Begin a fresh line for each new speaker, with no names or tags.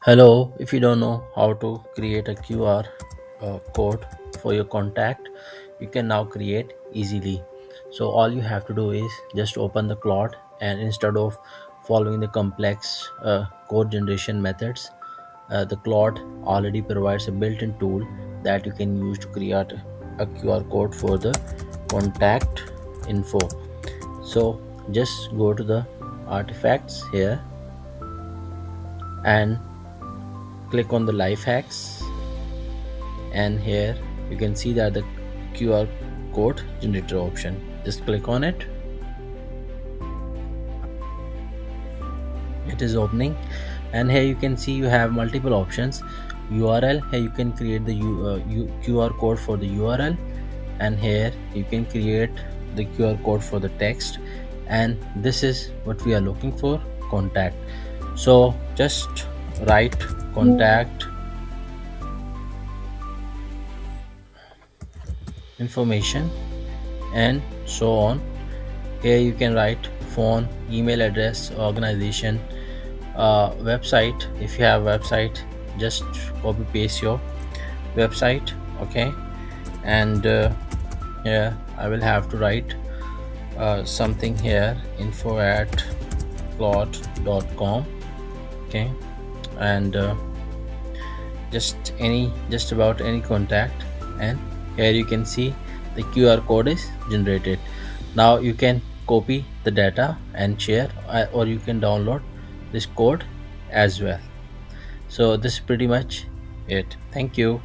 Hello, if you don't know how to create a QR code for your contact, you can now create easily. So all you have to do is just open the Claude, and instead of following the complex code generation methods, the Claude already provides a built-in tool that you can use to create a QR code for the contact info. So just go to the artifacts here and click on the life hacks, and here you can see that the QR code generator option. Just click on it. It is opening, and here you can see you have multiple options. URL, here you can create the QR code for the URL, and here you can create the QR code for the text, and this is what we are looking for, contact. So just write contact information and so on. Here you can write phone, email address, organization, website. If you have website, just copy paste your website. Okay, and here I will have to write something here, info at claude.com. Okay, and just about any contact, and here you can see the QR code is generated. Now you can copy the data and share, or you can download this code as well. So this is pretty much it. Thank you.